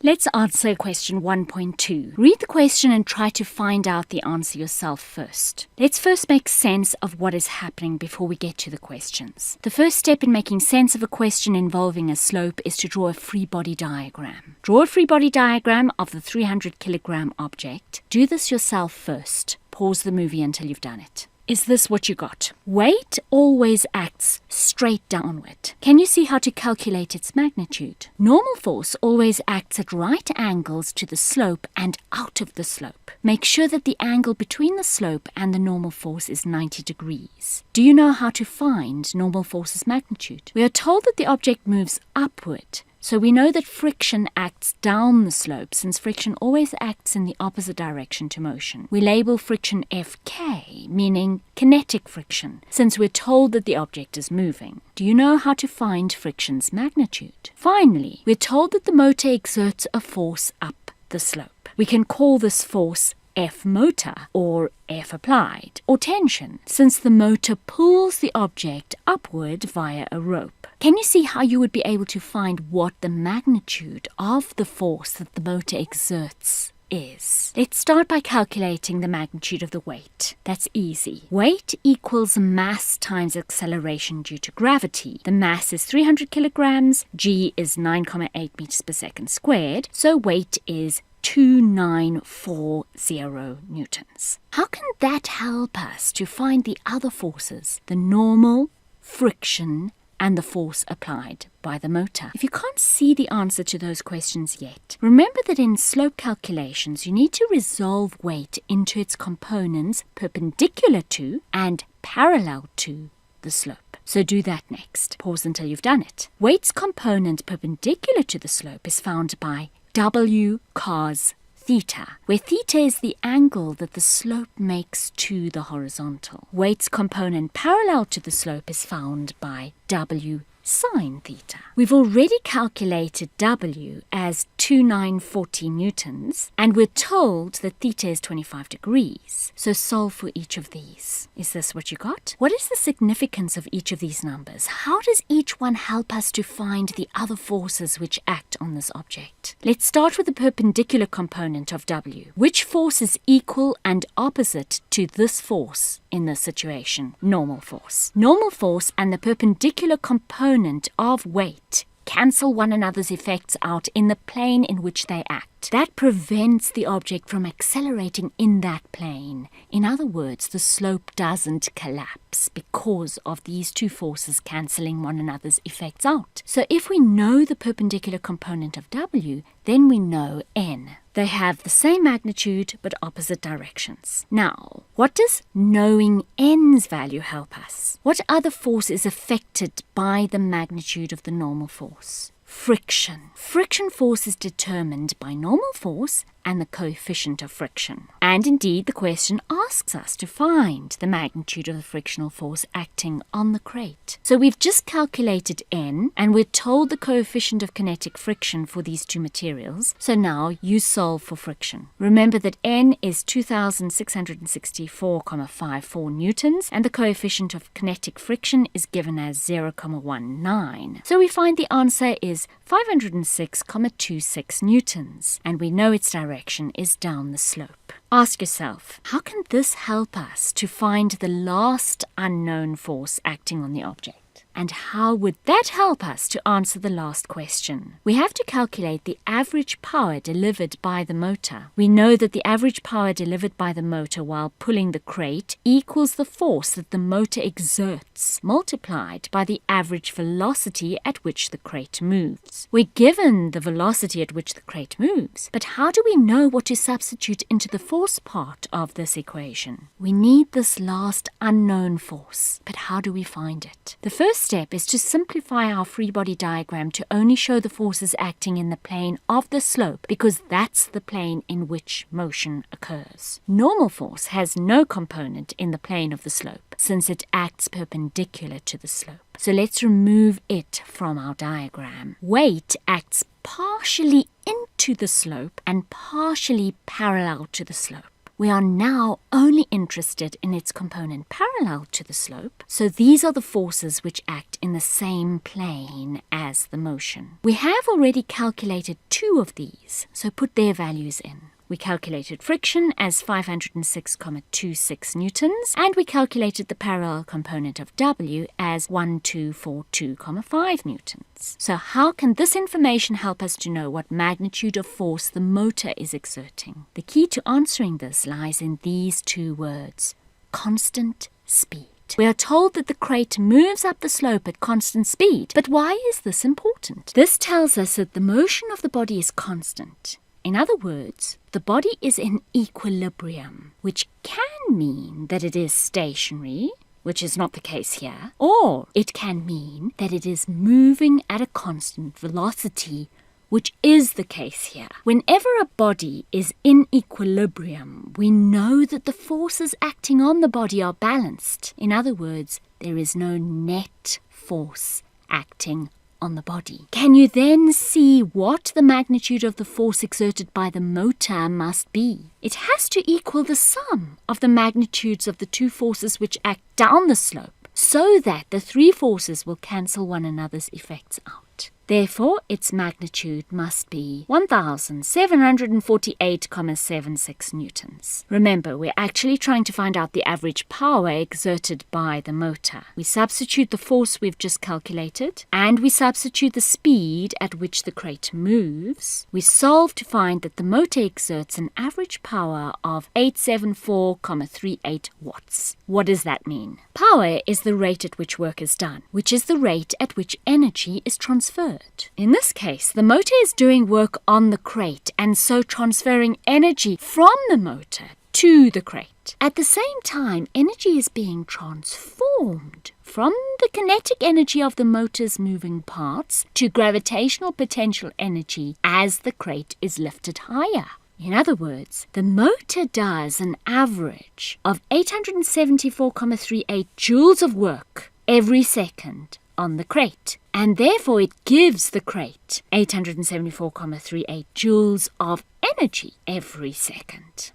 Let's answer question 1.2. Read the question and try to find out the answer yourself first. Let's first make sense of what is happening before we get to the questions. The first step in making sense of a question involving a slope is to draw a free body diagram. Draw a free body diagram of the 300 kilogram object. Do this yourself first. Pause the movie until you've done it. Is this what you got? Weight always acts straight downward. Can you see how to calculate its magnitude? Normal force always acts at right angles to the slope and out of the slope. Make sure that the angle between the slope and the normal force is 90 degrees. Do you know how to find normal force's magnitude? We are told that the object moves upward. So we know that friction acts down the slope since friction always acts in the opposite direction to motion. We label friction Fk, meaning kinetic friction, since we're told that the object is moving. Do you know how to find friction's magnitude? Finally, we're told that the motor exerts a force up the slope. We can call this force F motor or F applied or tension, since the motor pulls the object upward via a rope. Can you see how you would be able to find what the magnitude of the force that the motor exerts is? Let's start by calculating the magnitude of the weight. That's easy. Weight equals mass times acceleration due to gravity. The mass is 300 kilograms, g is 9.8 meters per second squared, so weight is 2940 newtons. How can that help us to find the other forces, the normal, friction, and the force applied by the motor? If you can't see the answer to those questions yet, remember that in slope calculations you need to resolve weight into its components perpendicular to and parallel to the slope. So do that next. Pause until you've done it. Weight's component perpendicular to the slope is found by W cos theta, where theta is the angle that the slope makes to the horizontal. Weight's component parallel to the slope is found by W sine theta. We've already calculated W as 2940 newtons, and we're told that theta is 25 degrees. So solve for each of these. Is this what you got? What is the significance of each of these numbers? How does each one help us to find the other forces which act on this object? Let's start with the perpendicular component of W. Which force is equal and opposite to this force in this situation? Normal force. Normal force and the perpendicular component of weight cancel one another's effects out in the plane in which they act. That prevents the object from accelerating in that plane. In other words, the slope doesn't collapse because of these two forces cancelling one another's effects out. So if we know the perpendicular component of W, then we know N. They have the same magnitude but opposite directions. Now, what does knowing N's value help us? What other force is affected by the magnitude of the normal force? Friction. Friction force is determined by normal force and the coefficient of friction. And indeed, the question asks us to find the magnitude of the frictional force acting on the crate. So we've just calculated N, and we're told the coefficient of kinetic friction for these two materials. So now you solve for friction. Remember that N is 2664,54 newtons, and the coefficient of kinetic friction is given as 0,19. So we find the answer is 506,26 newtons, and we know its direction is down the slope. Ask yourself, how can this help us to find the last unknown force acting on the object? And how would that help us to answer the last question? We have to calculate the average power delivered by the motor. We know that the average power delivered by the motor while pulling the crate equals the force that the motor exerts, multiplied by the average velocity at which the crate moves. We're given the velocity at which the crate moves, but how do we know what to substitute into the force part of this equation? We need this last unknown force, but how do we find it? The first step is to simplify our free body diagram to only show the forces acting in the plane of the slope, because that's the plane in which motion occurs. Normal force has no component in the plane of the slope, since it acts perpendicular to the slope. So let's remove it from our diagram. Weight acts partially into the slope and partially parallel to the slope. We are now only interested in its component parallel to the slope, so these are the forces which act in the same plane as the motion. We have already calculated 2 of these, so put their values in. We calculated friction as 506,26 newtons, and we calculated the parallel component of W as 1242,5 newtons. So how can this information help us to know what magnitude of force the motor is exerting? The key to answering this lies in these 2 words: constant speed. We are told that the crate moves up the slope at constant speed, but why is this important? This tells us that the motion of the body is constant. In other words, the body is in equilibrium, which can mean that it is stationary, which is not the case here, or it can mean that it is moving at a constant velocity, which is the case here. Whenever a body is in equilibrium, we know that the forces acting on the body are balanced. In other words, there is no net force acting on the body. Can you then see what the magnitude of the force exerted by the motor must be? It has to equal the sum of the magnitudes of the 2 forces which act down the slope, so that the 3 forces will cancel one another's effects out. Therefore, its magnitude must be 1,748,76 newtons. Remember, we're actually trying to find out the average power exerted by the motor. We substitute the force we've just calculated, and we substitute the speed at which the crate moves. We solve to find that the motor exerts an average power of 874,38 watts. What does that mean? Power is the rate at which work is done, which is the rate at which energy is transferred. In this case, the motor is doing work on the crate and so transferring energy from the motor to the crate. At the same time, energy is being transformed from the kinetic energy of the motor's moving parts to gravitational potential energy as the crate is lifted higher. In other words, the motor does an average of 874,38 joules of work every second on the crate, and therefore it gives the crate 874,38 joules of energy every second.